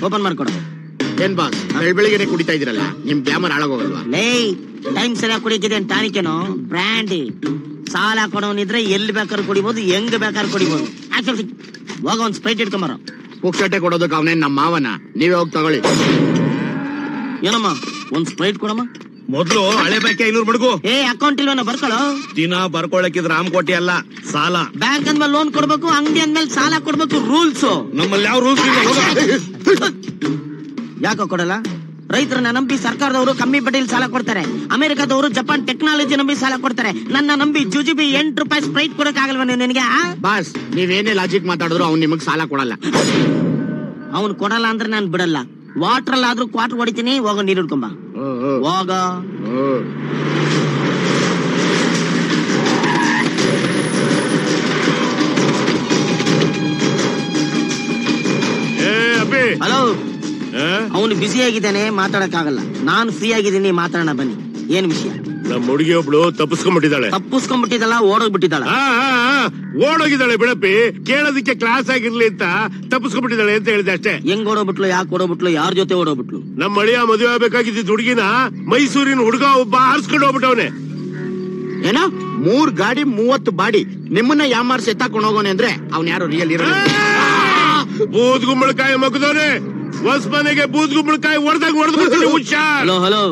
Open ಮಾಡ್ಕೊಡು. ಏನ್ boss ಬೆಳಿಗ್ಗೆ ಕುಡಿತಾ ಇದ್ರಲ್ಲ, ನಿಮ್ ಗ್ಲಾಮರ್ ಹಾಳಾಗೋಗಲ್ವಾ? ಲೇ, ಟೈಮ್ ಸರಿಯಾಗಿ ಕುಡಿತಿದೆ ಟಾನಿಕೇನು ಬ್ರ್ಯಾಂಡಿ. ಸಾಲ ಕೊಡೋನಿದ್ರೆ ಎಲ್ಲಿ ಬೇಕಾದ್ರೂ ಕುಡಿಬಹುದು, ಹೆಂಗ್ ಬೇಕಾದ್ರೂ ಕುಡಿಬಹುದು. ಹೋಗ ಒಂದ್ ಸ್ಪ್ರೈಟ್ ಇಟ್ಕೊಂಬಾರ. ಪುಕ್ಷಟೆ ಕೊಡೋದಕ್ಕೆ ಅವನೇನ್ ನಮ್ಮ ಮಾವನ, ನೀವೇ ಹೋಗಿ ತಗೊಳ್ಳಿ. ಏನಮ್ಮ ಒಂದ್ ಸ್ಪ್ರೈಟ್ ಕೊಡಮ್ಮ. ಮೊದ್ಲು ಹಳೆ ಬ್ಯಾಂಕ್ 500 ಮಡಗು. ಅಕೌಂಟ್ ಇಲ್ವನ ಬರ್ಕೊಳ್ಳೋ. ದಿನ ಬರ್ಕೊಳಕಿದ್ ರಾಮಕೋಟಿ ಅಲ್ಲ, ಸಾಲ. ಬ್ಯಾಂಕ್ ಅಂದ್ಮೇಲೆ ಲೋನ್ ಕೊಡ್ಬೇಕು, ಅಂಗಡಿ ಅಂದ್ಮೇಲೆ ಸಾಲ ಕೊಡ್ಬೇಕು, ರೂಲ್ಸ್. ನಮ್ಮಲ್ಲಿ ಯಾವ ರೂಲ್ಸ್ ಇಲ್ಲ. ಯಾಕೋ ಕೊಡಲ್ಲ? ರೈತರನ್ನ ನಂಬಿ ಸರ್ಕಾರದವರು ಕಮ್ಮಿ ಬಡ್ಡಿಲಿ ಸಾಲ ಕೊಡ್ತಾರೆ. ಅಮೆರಿಕದವರು ಜಪಾನ್ ಟೆಕ್ನಾಲಜಿ ನಂಬಿ ಸಾಲ ಕೊಡ್ತಾರೆ. ನನ್ನ ನಂಬಿ ಜುಜುಬಿ 8 ರೂಪಾಯಿ ಸ್ಪ್ರೈಟ್ ಕೊಡಕ್ ಆಗಲ್ವ ನಿನಗೆ? ಬಾಸ್ ನೀವೇನೇ ಲಾಜಿಕ್ ಮಾತಾಡಿದ್ರು ಅವ್ನು ನಿಮಗ್ ಸಾಲ ಕೊಡಲ್ಲ. ಅವ್ನು ಕೊಡಲ್ಲ ಅಂದ್ರೆ ನಾನು ಬಿಡಲ್ಲ. ವಾಟರ್ ಅಲ್ಲಾದ್ರೂ ಕ್ವಾರ್ಟರ್ ಹೊಡಿತೀನಿ. ಹೋಗ ನೀರು ಹಿಡ್ಕೊಂಬ. ಹೋಗ. ಹಲೋ, ಅವನು ಬಿಸಿ ಆಗಿದ್ದಾನೆ, ಮಾತಾಡಕ್ ಆಗಲ್ಲ. ನಾನು ಫ್ರೀ ಆಗಿದ್ದೀನಿ, ಮಾತಾಡೋಣ ಬನ್ನಿ. ಏನ್ ವಿಷಯ? ನಮ್ಮ ಹುಡುಗಿ ಒಬ್ಳು ತಪ್ಪಿಸ್ಕೊಂಡ್ಬಿಟ್ಟಿದ್ದಲ್ಲ, ಓಡೋಗ್ಬಿಟ್ಟಿದ್ದಾಳ. ಓಡೋಗಿದ್ದಾಳೆ ಬಿಡಪ್ಪಿ. ಕೇಳೋದಕ್ಕೆ ಕ್ಲಾಸ್ ಆಗಿರ್ಲಿ ಅಂತ ತಪ್ಪಿಸ್ಕೊಂಡ್ಬಿಟ್ಟಿದ್ದಾಳೆ ಅಂತ ಹೇಳಿದೆ ಅಷ್ಟೇ. ಹೆಂಗ್ ಓಡೋಗ್ಬಿಟ್ಲು, ಯಾಕೆ ಓಡೋಗ್ಬಿಟ್ಲು, ಯಾರ ಜೊತೆ ಓಡೋಗ್ಬಿಟ್ಲು? ನಮ್ಮ ಅಳಿಯ ಮದುವೆ ಆಗ್ಬೇಕಾಗಿದ್ದ ಹುಡುಗಿನ ಮೈಸೂರಿನ ಹುಡುಗ ಒಬ್ಬ ಹಾರಿಸ್ಕೊಂಡು ಹೋಗ್ಬಿಟ್ಟವನೆ. ಏನೋ 3 ಗಾಡಿ 30 ಬಾಡಿ ನಿಮ್ಮನ್ನ ಯಾಮಾರ್ಸಿ ಎತ್ತಾಕೊಂಡು ಹೋಗೋನೆ ಅಂದ್ರೆ ಅವ್ನ್ ಯಾರು ರಿಯಲ್ ಇರೋ? ಬೂದ್ಗುಂಬಳಕಾಯಿ ಮಗದವನೆ, ಹೊಸ ಮನೆಗೆ ಬೂದ್ಗುಂಬಳಕಾಯಿ ಹೊಡೆದಾಗ ಹೊಡೆದ್ಬಿಡ್ತೀನಿ. ಹುಷಾರ್. ಹಲೋ,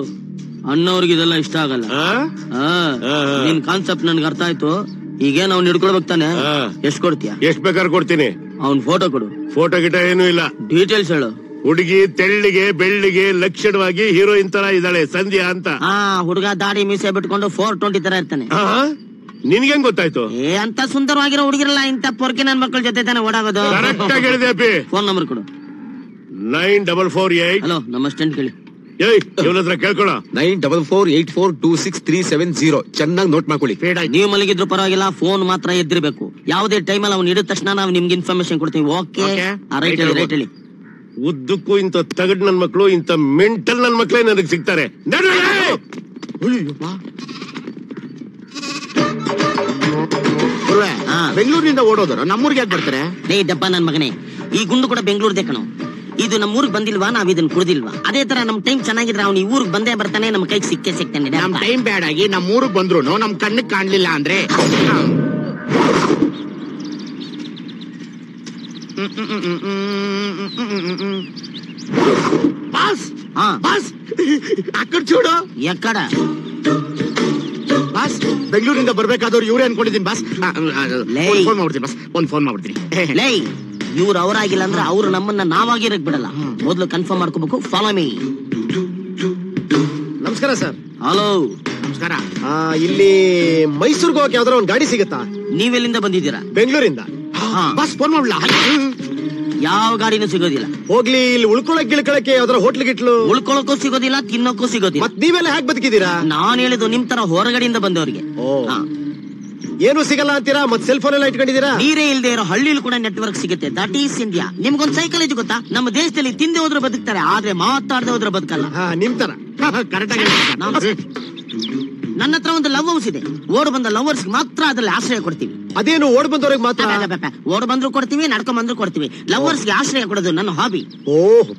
ಅಣ್ಣವ್ರಿಗೆ ಇದೆಲ್ಲ ಇಷ್ಟ ಆಗಲ್ಲ. ನಿನ್ ಕಾನ್ಸೆಪ್ಟ್ ನನ್ಗೆ ಅರ್ಥ ಆಯ್ತು. ಈಗೇನ್ ಅವ್ನ್ ಹಿಡ್ಕೊಳ್ಬೇಕು ತಾನೆ? ಎಷ್ಟ್ ಕೊಡ್ತೀಯ? ಎಷ್ಟ್ ಬೇಕಾದ್ರೆ ಕೊಡ್ತೀನಿ. ಅವ್ನ್ ಫೋಟೋ ಕೊಡು. ಫೋಟೋ ಗಿಟ ಏನೂ ಇಲ್ಲ. ಡೀಟೇಲ್ಸ್ ಹೇಳು. ಹುಡುಗಿ ತೆಳ್ಳಿಗೆ ಬೆಳ್ಳಿಗೆ ಲಕ್ಷಣವಾಗಿ ಹೀರೋಯಿನ್ ತರ ಇದ್ದಾಳೆ, ಸಂಧ್ಯಾ ಅಂತ. ಹುಡುಗ ದಾಡಿ ಮೀಸೆ ಬಿಟ್ಕೊಂಡು 420 ತರ ಇರ್ತಾನೆ. ನಿನ್ಗೆಂಗ್ ಗೊತ್ತಾಯ್ತು? ಅಂತ ಸುಂದರವಾಗಿರೋ ಹುಡುಗಿರಲ್ಲ ಇಂತ ಪೊರ್ಕಿ ನನ್ ಮಕ್ಕಳ ಜೊತೆ ತಾನೆ ಓಡಾಗೋದು. ಕರೆಕ್ಟ್ ಆಗಿ ಹೇಳಿದೆ ಅಪ್ಪಿ. ಫೋನ್ ನಂಬರ್ ಕೊಡು. 9448. ಹಲೋ, ನಮ್ಮ ಅಸ್ಟೆಂಟ್ ಕೇಳಿ. ಇವನ ಹತ್ರ ಕೇಳ್ಕೊಳ. 9448426370. ಚೆನ್ನಾಗಿ ನೋಟ್ ಮಾಡ್ಕೊಳ್ಳಿ. ನೀವು ಮಲಗಿದ್ರು ಪರವಾಗಿಲ್ಲ, ಫೋನ್ ಮಾತ್ರ ಎದ್ದಿರ್ಬೇಕು. ಯಾವುದೇ ಟೈಮಲ್ಲಿ ಅವ್ನು ಹಿಡಿದ ತಕ್ಷಣ ನಾವು ನಿಮ್ಗೆ ಇನ್ಫಾರ್ಮೇಶನ್ ಕೊಡ್ತೀವಿ. ಓಕೆ? ರೈಟ್ ಹೇಳಿ. ಉದ್ದಕ್ಕೂ ಇಂತ ತಗಡ್ ನನ್ ಮಕ್ಳು, ಇಂತ ಮೆಂಟಲ್ ನನ್ ಮಕ್ಳೇ ನನಗ್ ಸಿಗ್ತಾರೆ. ಬೆಂಗಳೂರಿನಿಂದ ಓಡೋದ್ರು ನಮ್ಮೂರ್ಗೆ ಯಾಕೆ ಬರ್ತಾರೆ? ಡಬ್ಬ ನನ್ ಮಗನೇ, ಈ ಗುಂಡು ಕೂಡ ಬೆಂಗಳೂರ್ದೇ ಕಣೋ. ಇದು ನಮ್ಮ ಊರಿಗೆ ಬಂದಿಲ್ವಾ, ನಾವ್ ಇದನ್ನ ಕುಡ್ದಿಲ್ವಾ? ಅದೇ ತರ ನಮ್ ಟೈಮ್ ಚೆನ್ನಾಗಿದ್ರೆ ಅವ್ನು ಈ ಊರಿಗೆ ಬಂದೇ ಬರ್ತಾನೆ, ನಮ್ ಕೈಗೆ ಸಿಕ್ತಾನೆ. ನಮ್ ಟೈಮ್ ಬ್ಯಾಡ್ ಆಗಿ ನಮ್ ಊರಿಗೆ ಬಂದ್ರು ನಮ್ ಕಣ್ಣಿಗೆ ಕಾಣ್ಲಿಲ್ಲ ಅಂದ್ರೆ ಬಾಸ್ ಬಾಸ್ ಅಕ್ಕಡ್ ಚೂಡು. ಎಕ್ಕಡ ಬಾಸ್ ಬೆಂಗಳೂರಿಂದ ಬರ್ಬೇಕಾದವ್ರು ಇವ್ರೇ ಅನ್ಕೊಂಡಿದ್ದೀನಿ ಬಾಸ್. ಫೋನ್ ಮಾಡ್ಬಿಡ್ತೀನಿ ಬಾಸ್, ಫೋನ್ ಮಾಡ್ಬಿಡ್ತೀನಿ. ಲೈ, ಇವ್ರು ಅವರಾಗಿಲ್ಲ ಅಂದ್ರೆ ಅವ್ರು ನಮ್ಮನ್ನ ನಾವಾಗಿರಕ್ ಬಿಡಲ್ಲ. ಮೊದ್ಲು ಕನ್ಫರ್ಮ್ ಮಾಡ್ಕೋಬೇಕು. Follow me. ನಮಸ್ಕಾರ ಸರ್. ಹಲೋ, ನಮಸ್ಕಾರ. ಇಲ್ಲಿ ಮೈಸೂರ್ಗೆ ಹೋಗಕ್ಕೆ ಯಾವ್ದಾರ ಒಂದ್ ಗಾಡಿ ಸಿಗತ್ತಾ? ನೀವೆಲ್ಲಿಂದ ಬಂದಿದ್ದೀರಾ? ಬೆಂಗಳೂರಿಂದ. ಬಾಸ್ ಫೋನ್ ಮಾಡ್ಲಾ? ಯಾವ ಗಾಡಿನೂ ಸಿಗೋದಿಲ್ಲ. ಹೋಗ್ಲಿ, ಇಲ್ಲಿ ಗಿಳ್ಕೊಳಕ್ಕೆ ಯಾವ್ದಾರ ಹೋಟ್ಲ್ ಗಿಟ್ಲು? ಉಳ್ಕೊಳಕ್ಕೂ ಸಿಗೋದಿಲ್ಲ, ತಿನ್ನೋಕ್ಕೂ ಸಿಗೋದಿಲ್ಲ. ಮತ್ ನೀವೆಲ್ಲ ಹೇಗ್ ಬದುಕಿದೀರಾ? ನಾನ್ ಹೇಳಿದ್ದು ನಿಮ್ ತರ ಹೊರಗಡೆಯಿಂದ ಬಂದವರಿಗೆ. ಏನು ಸಿಗಲ್ಲ ಅಂತೀರಾ? ಮತ್ ಸೆಲ್ ಫೋನ್ ಎಲ್ಲ ಇಟ್ಕೊಂಡಿದೀರಾ? ನೀರೇ ಇಲ್ದೇ ಇರೋ ಹಳ್ಳಿಲಿ ಕೂಡ ನೆಟ್ವರ್ಕ್ ಸಿಗುತ್ತೆ. That is India. ನಿಮ್ಗೊಂದ್ ಸೈಕಾಲಜಿ ಗೊತ್ತಾ? ನಮ್ಮ ದೇಶದಲ್ಲಿ ತಿಂದೆ ಹೋದ್ರೆ ಬದುಕ್ತಾರೆ, ಆದ್ರೆ ಮಾತಾಡದೆ ಹೋದ್ರೆ ಬದುಕಲ್ಲ. ನಿಮ್ ತರ ಕರೆಕ್ಟ್ ಆಗಿ. ನನ್ನ ಹತ್ರ ಒಂದು ಲವ್ ಹೌಸ್ ಇದೆ. ಓಡ್ ಬಂದ ಲವರ್ಸ್ ಮಾತ್ರ ಅದ್ರಲ್ಲಿ ಆಶ್ರಯ ಕೊಡ್ತೀವಿ. ಅದೇನು ಓಡ್ ಬಂದವ್ರಿಗೆ ಮಾತ್ರ? ಓಡ್ ಬಂದ್ರು ಕೊಡ್ತೀವಿ, ನಡ್ಕೊಂಡ್ ಬಂದ್ರು ಕೊಡ್ತೀವಿ. ಲವರ್ಸ್ಗೆ ಆಶ್ರಯ ಕೊಡೋದು ನನ್ನ ಹಾಬಿ. ಓಹ್.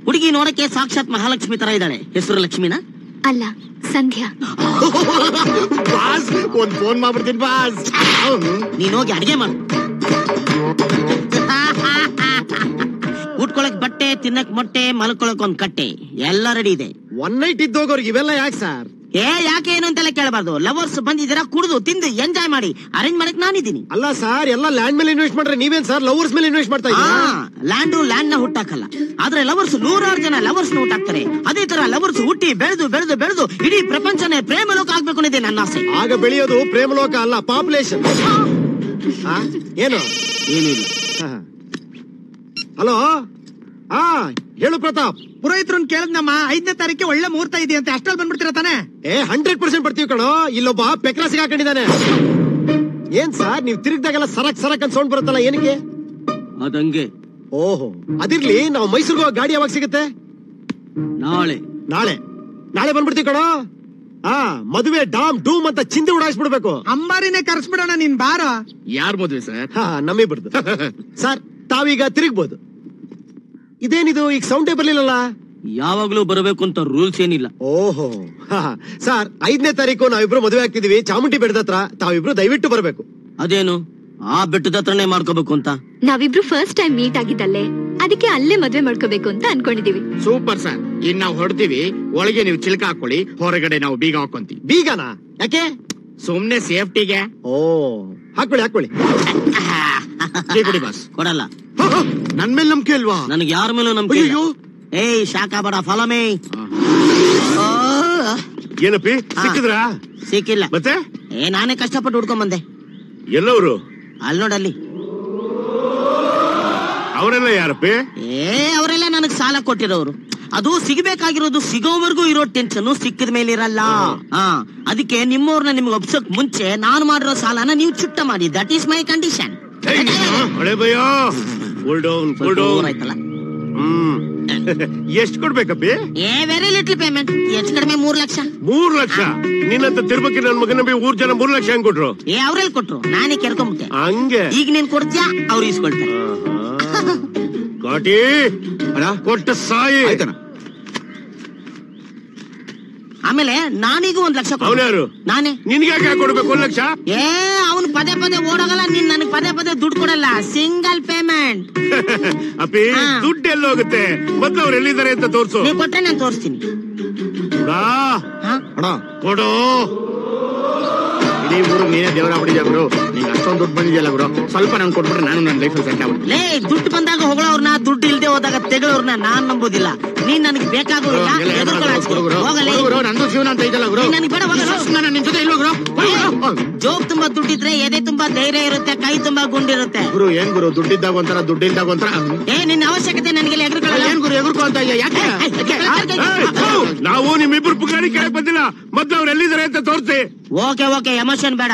ಹುಡುಗಿ ನೋಡಕ್ಕೆ ಸಾಕ್ಷಾತ್ ಮಹಾಲಕ್ಷ್ಮಿ ತರ ಇದ್ದಾಳೆ. ಹೆಸರು ಲಕ್ಷ್ಮಿನಾ? ಅಲ್ಲ, ಸಂಧ್ಯಾ. ಬಾಸ್ ಒಂದ್ ಫೋನ್ ಮಾಡ್ಬಿಡ್ತೀನಿ ಬಾಸ್. ನೀನ್ ಹೋಗಿ ಅಡಿಗೆ ಮಾಡು. ಉಟ್ಕೊಳಕ್ ಬಟ್ಟೆ, ತಿನ್ನಕ್ ಮೊಟ್ಟೆ, ಮಲ್ಕೊಳಕ್ ಒಂದ್ ಕಟ್ಟೆ, ಎಲ್ಲ ರೆಡಿ ಇದೆ. 1 ನೈಟ್ ಇದ್ದೋಗೋರ್ಗೆ ಇವೆಲ್ಲ ಯಾಕೆ ಸರ್? ಯಾಕೆ ಏನು ಅಂತೆಲ್ಲ ಕೇಳಬಾರ್ದು. ಲವರ್ಸ್ ಬಂದಿದ್ದೀರಾ, ಕುಡಿದು ತಿಂದು ಎಂಜಾಯ್ ಮಾಡಿ. ಅರೇಂಜ್ ಮಾಡಕ್ ನಾನಿದ್ದೀನಿ. ಅಲ್ಲ ಸರ್, ಎಲ್ಲ ಲ್ಯಾಂಡ್ ಮೇಲೆ ಇನ್ವೆಸ್ಟ್ ಮಾಡ್ರೆ ನೀವೇನ್ ಸರ್ ಲವರ್ಸ್ ಮೇಲೆ ಇನ್ವೆಸ್ಟ್ ಮಾಡ್ತಾ ಇದ್ದೀರಾ? ಲ್ಯಾಂಡ್ ನ ಹುಟ್ಟಾಕಲ್ಲ, ಆದ್ರೆ ಲವರ್ಸ್ 100 ಜನ ಲವರ್ಸ್ ನ ಹುಟ್ಟಾಕ್ತಾರೆ. ಅದೇ ತರ ಲವರ್ಸ್ ಹುಟ್ಟಿ ಬೆಳೆದು ಇಡೀ ಪ್ರಪಂಚನೇ ಪ್ರೇಮ ಲೋಕ ಆಗ್ಬೇಕು ಅನ್ನೋದೇ ನನ್ನ ಆಸೆ. ಆಗ ಬೆಳೆಯೋದು ಪ್ರೇಮ ಲೋಕ ಅಲ್ಲ, ಪಾಪ್ಯುಲೇಷನ್. ಏನು ಏನಿಲ್ಲ. ಹಲೋ, ಹೇಳು ಪ್ರತಾಪ್. ಪುರೋಹಿತ್ರನ್ ಕೇಳದ್ನಮ್ಮ, 5ನೇ ತಾರೀಕಿಗೆ ಒಳ್ಳೆ ಮುಹೂರ್ತ ಇದೆಯಂತೆ. ಅಷ್ಟ್ರಲ್ಲಿ ಬಂದ್ಬಿಡ್ತೀರಾ ತಾನೆ? 100% ಬರ್ತೀವಿ ಕಣೋ. ಇಲ್ಲೊಬ್ಬ ಪೆಕ್ರ ಸಿಗಾಕೊಂಡಿದ್ದಾನೆ. ಏನ್ ಸರ್, ನೀವು ತಿರುಗ್ದಾಗೆಲ್ಲ ಸರಕ್ ಅಂತ ಸೌಂಡ್ ಬರುತ್ತಲ್ಲ, ಏನಕ್ಕೆ? ಅದಂಗೆ. ಓಹೋ, ಅದಿರ್ಲಿ. ನಾವು ಮೈಸೂರಿಗೆ ಹೋಗೋ ಗಾಡಿ ಯಾವಾಗ ಸಿಗುತ್ತೆ? ನಾಳೆ ಬಂದ್ಬಿಡ್ತೀವಿ ಕಣೋ. ಮದುವೆ ಡಾಮ್ ಡೂಮ್ ಅಂತ ಚಿಂದಿ ಉಡಾಯಿಸ್ಬಿಡ್ಬೇಕು. ಅಂಬಾರಿನೇ ಕರ್ಸ್ಬಿಡೋಣ. ನೀನ್ ಬಾರ. ಯಾರ್ ಮದುವೆ ಸರ್? ನಮ್ಮಿಬ್ರದ್ದು. ಸರ್, ತಾವೀಗ ತಿರುಗ್ಬೋದು. ಇದೇನಿದು ಈಗ ಸೌಂಡೇ ಬರ್ಲಿಲ್ಲಲ್ಲ? ಯಾವಾಗ್ಲೂ ಬರಬೇಕು ಅಂತ ರೂಲ್ಸ್ ಏನಿಲ್ಲ. ಓಹೋ ಸರ್, 5ನೇ ತಾರೀಕು ನಾವಿಬ್ರು ಮದುವೆ ಆಗ್ತಿದೀವಿ ಚಾಮುಂಡಿ ಬೆಟ್ಟದ ಹತ್ರ. ತಾವಿಬ್ರು ದಯವಿಟ್ಟು ಬರ್ಬೇಕು. ಅದೇನು ಆ ಬೆಟ್ಟದ ಹತ್ರನೇ ಮಾಡ್ಕೋಬೇಕು ಅಂತ? ನಾವಿಬ್ರು ಫಸ್ಟ್ ಟೈಮ್ ಮೀಟ್ ಆಗಿದ್ದಲ್ಲೇ, ಅದಕ್ಕೆ ಅಲ್ಲೇ ಮದ್ವೆ ಮಾಡ್ಕೋಬೇಕು ಅಂತ ಅನ್ಕೊಂಡಿದೀವಿ. Super sir. ಇನ್ ನಾವು ಹೊರಡ್ತೀವಿ, ಒಳಗೆ ನೀವು ಚಿಲ್ಕ ಹಾಕೊಳ್ಳಿ, ಹೊರಗಡೆ ನಾವು ಬೀಗ ಹಾಕೊಂತೀವಿ. ಬೀಗನಾ? ಯಾಕೆ? ಸುಮ್ನೆ ಸೇಫ್ಟಿಗೆ. ಓ ಹಾಕೊಳ್ಳಿ. ಕೊಡಿ ಬಾಸ್. ಕೊಡಲ್ಲ. ನನ್ ಮೇಲೆ ನಂಬಿಕೆ ಅಲ್ವಾ? ನನಗೆ ಯಾರ ಮೇಲೂ ನಂಬಿಕೆ ಇಲ್ಲ. ಏಯ್ ಶಾಖ ಬಡ ಫಾಲೋ ಮೀ. ಏನಪ್ಪಿ ಸಿಕ್ಕಿದ್ರಾ? ಸಿಕ್ಕಿಲ್ಲ. ಮತ್ತೆ ನಾನೇ ಕಷ್ಟಪಟ್ಟು ಹುಡ್ಕೊಂಡ್ ಬಂದೆ. ಎಲ್ಲವರು? ಅಲ್ಲಿ ನೋಡಲ್ಲಿ. ಅವರೆಲ್ಲ ಯಾರಪ್ಪಿ? ಅವರೆಲ್ಲ ನನಗ್ ಸಾಲ ಕೊಟ್ಟಿರೋರು. ಅದು ಸಿಗಬೇಕಾಗಿರೋದು ಸಿಗೋವರೆಗೂ ಇರೋ ಟೆನ್ಷನ್ ಸಿಕ್ಕಿದ ಮೇಲೆ ಇರಲ್ಲ. ಅದಕ್ಕೆ ನಿಮ್ಮವ್ರನ್ನ ನಿಮ್ಗೆ ಒಪ್ಸಕ್ ಮುಂಚೆ ನಾನು ಮಾಡಿರೋ ಸಾಲನ ನೀವು ಚುಟ್ಟ ಮಾಡಿ. That is my condition. ಹಳೆ ಭಯ ಕೂಲ್ ಡೌನ್ ಆಯ್ತಲ್ಲ. ಎಷ್ಟ್ ಕೊಡ್ಬೇಕಪ್ಪಿ? Very little payment. ಹೆಚ್ಚು ಕಡಿಮೆ 3 ಲಕ್ಷ. 3 ಲಕ್ಷ? ನಿನ್ನಂತ ತಿರ್ಬಕ್ಕೆ ನನ್ ಮಗನ ಊರ್ ಜನ 3 ಲಕ್ಷ ಹೆಂಗ್ ಕೊಟ್ರು? ಅವ್ರೆಲ್ ಕೊಟ್ರು, ನಾನೇ ಕೆರ್ಕೊಂಬಿಟ್ಟೆ. ಹಂಗೆ ಈಗ ನೀನ್ ಕೊಡ್ತೀಯಾ, ಅವ್ರು ಈಸ್ಕೊಳ್ತಾರೆ. ಕಾಟಿ ಕೊಟ್ಟ ಸಾಯಿ. ಆಮೇಲೆ ನಾನೀಗ 1 ಲಕ್ಷ. ಅವನ್ಯಾರು? ನಾನೇ. ನಿನ್ಗೆ ಯಾಕೆ ಕೊಡ್ಬೇಕು 1 ಲಕ್ಷ? ಅವನು ಪದೇ ಓಡೋಗಲ್ಲ. ನೀನ್ ನನಗೆ ಪದೇ ದುಡ್ಡು ಕೊಡಲ್ಲ. Single payment. ಅಪ್ಪಿ ದುಡ್ಡು ಎಲ್ಲ ಹೋಗುತ್ತೆ. ಮೊದ್ಲು ಅವ್ರು ಎಲ್ಲಿದ್ದಾರೆ ಅಂತ ತೋರ್ಸು. ನೀವು ಕೊಟ್ರೆ ನಾನು ತೋರಿಸ್ತೀನಿ. ಕೊಡು. ಇಡೀ ಊರು ನೀನೇ ದೇವರಾಗ್ಬಿಟ್ಟಿದ್ಯಾ ಗುರು. ನೀನ್ ಅಷ್ಟೊಂದು ದುಡ್ಡು ಬಂದಿದ್ಯಲ್ಲ ಗುರು, ಸ್ವಲ್ಪ ನಂಗೆ ಕೊಟ್ಬಿಟ್ರೆ ನಾನು ನನ್ನ ಲೈಫ್ ಸೆಟ್ ಆಗ್ಬಿಡ್ತೀನಿ. ಲೇ, ದುಡ್ಡು ಬಂದಾಗ ಹೊಗಳವ್ರನ್ನ, ದುಡ್ಡು ಇಲ್ದೆ ಹೋದಾಗ ತೆಗಳವ್ರನ್ನ ನಾನ್ ನಂಬೋದಿಲ್ಲ. ನೀನ್ ನನಗೆ ಬೇಕಾಗೋದಿಲ್ಲ. ನಂದು ಜೀವನ ಅಂತ ಇದೆಯಲ್ಲ ಗುರು. ನನಗೆ ಬೇಡ. ನಾನು ನಿನ್ ಜೊತೆ ಇಲ್ವ ಗುರು? ಜೋಬ್ ತುಂಬಾ ದುಡ್ಡಿದ್ರೆ ಎದೆ ತುಂಬಾ ಧೈರ್ಯ ಇರುತ್ತೆ, ಕೈ ತುಂಬಾ ಗುಂಡಿರುತ್ತೆ. ಗುರು ಏನ್ ಗುರು, ದುಡ್ಡಿದ್ದಾಗ ಒಂಥರ ದುಡ್ಡಿಲ್ದಾಗ ಒಂಥರ. ನಿನ್ನ ಅವಶ್ಯಕತೆ ನನಗೆ ಎಗ್ರಕೊಳ್ಳಲ್ಲ. ಏನ್ ಗುರು ಎಗ್ರಕೊ ಅಂತ ಯಾಕೆ? ನಾವು ನಿಮ್ಮಿಬ್ರು ಪುಗಾಡಿ ಕೇಳಕ್ ಬಂದಿಲ್ಲ. ಮೊದ್ಲು ಅವ್ರು ಎಲ್ಲಿದ್ದಾರೆ ಅಂತ ತೋರಿಸಿ. ಓಕೆ ಎಮೋಷನ್ ಬೇಡ.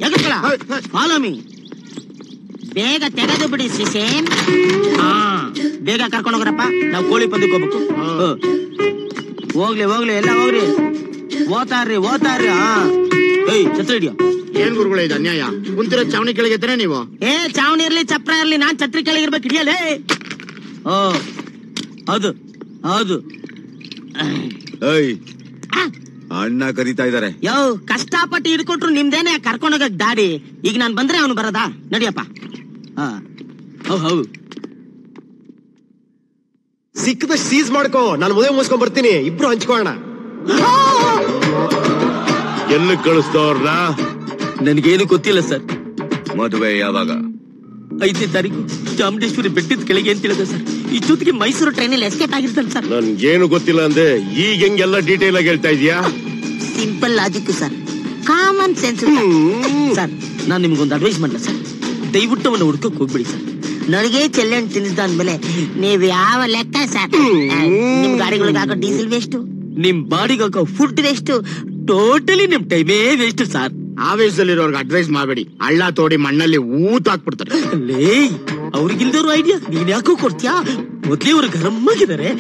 ಎಗ್ರಕೊಳ್ಳ. Follow me. ಬೇಗ ತೆಗೆದು ಬಿಡಿ ಸಿಸೇನ್. ಬೇಗ ಕರ್ಕೊಂಡು ಹೋಗ್ರಪ್ಪ, ನಾವು ಕೋಳಿ ಪಂದಕ್ಕೆ ಹೋಗ್ಬೇಕು. ಹೋಗ್ಲಿ ಎಲ್ಲ ಹೋಗ್ರಿ. ಓತಾರ್ರಿ. ಛತ್ರ ಹಿಡಿಯೋ. ಏನ್ ಗುರುಗಳೇ ಇದು ಅನ್ಯಾಯ? ಕುಂತಿರೋ ಚಾವಣಿ ಕೆಳಗೆ ನೀವು? ಚಾವಣಿ ಇರ್ಲಿ ಚಪ್ರ ಇರ್ಲಿ, ನಾನ್ ಛತ್ರಿ ಕೆಳಗಿರ್ಬೇಕು. ಹಿಡಿಯಲೇ. ಹೌದು. ಅಣ್ಣ ಕರೀತಾ ಇದಾರೆ. ಕಷ್ಟಪಟ್ಟು ಹಿಡ್ಕೊಟ್ರು ನಿಮ್ದೇನೆ ಕರ್ಕೊಂಡೋಗಕ್ ದಾಡಿ. ಈಗ ನಾನ್ ಬಂದ್ರೆ ಅವನು ಬರದಾ? ನಡಿಯಪ್ಪ. ಹೌದು. ಸಿಕ್ಕದಷ್ಟು ಸೀಸ್ ಮಾಡ್ಕೋ, ನಾನು ಮದುವೆ ಮುಗಿಸ್ಕೊಂಡ್ ಬರ್ತೀನಿ. ಇಬ್ರು ಹಂಚ್ಕೋಣ. ಎಲ್ಲಿ ಕಳಿಸ್ದವ್ರನ್ನ? ನನ್ಗೇನು ಗೊತ್ತಿಲ್ಲ ಸರ್. ಮದುವೆ ಯಾವಾಗ? 5ನೇ ತಾರೀಕು ಚಾಮುಂಡೇಶ್ವರಿ ಬೆಟ್ಟದ ಕೆಳಗೆ ಅಂತ ಹೇಳಿದೆ ಸರ್. ಈ ಜೊತೆಗೆ ಮೈಸೂರು ಟ್ರೈನಲ್ಲಿ ಎಸ್ಕೇಪ್ ಆಗಿರ್ತಾನೆ ಸರ್. ನನ್ಗೇನು ಗೊತ್ತಿಲ್ಲ ಅಂದೆ, ಈಗ ಹೆಂಗೆಲ್ಲ ಡೀಟೇಲ್ ಆಗಿ ಹೇಳ್ತಾ ಇದೀಯಾ? Simple logic sir, common sense sir. ನಾನ್ ನಿಮ್ಗೊಂದು ಅಡ್ವೈಸ್ ಮಾಡ್ಲ ಸರ್, ದಯವಿಟ್ಟು ಅವನ್ನ ಹುಡ್ಕಕ್ ಹೋಗ್ಬಿಡಿ ಸರ್. ನನಗೆ ಚೆಲ್ಲೆಣ್ಣು ತಿನ್ನಿಸ್ದ ಅಂದ್ಮೇಲೆ ನೀವ್ ಯಾವ ಲೆಕ್ಕ ಸರ್? ನಿಮ್ ಗಾಡಿಗಳಿಗೆ ಹಾಕೋ ಡೀಸೆಲ್ ವೇಸ್ಟ್, ನಿಮ್ ಬಾಡಿಗೆ ಹಾಕೋ ಫುಡ್ ವೇಸ್ಟ್, ಟೋಟಲಿ ನಿಮ್ ಟೈಮೇ ವೇಸ್ಟ್ ಸರ್. ಆವೇಶದಲ್ಲಿರೋರ್ಗೆ ಅಡ್ವೈಸ್ ಮಾಡಬೇಡಿ, ಹಳ್ಳ ತೋಡಿ ಮಣ್ಣಲ್ಲಿ ಊತ ಹಾಕ್ಬಿಡ್ತಾರೆ. ಲೇ, ಅವ್ರಿಗಿಲ್ದವ್ರು ಐಡಿಯಾ ನೀನ್ ಯಾಕೋ ಕೊಡ್ತೀಯಾ? ಮೊದ್ಲೇ ಅವ್ರು ಗರಮ್ಮಾಗಿದ್ದಾರೆ.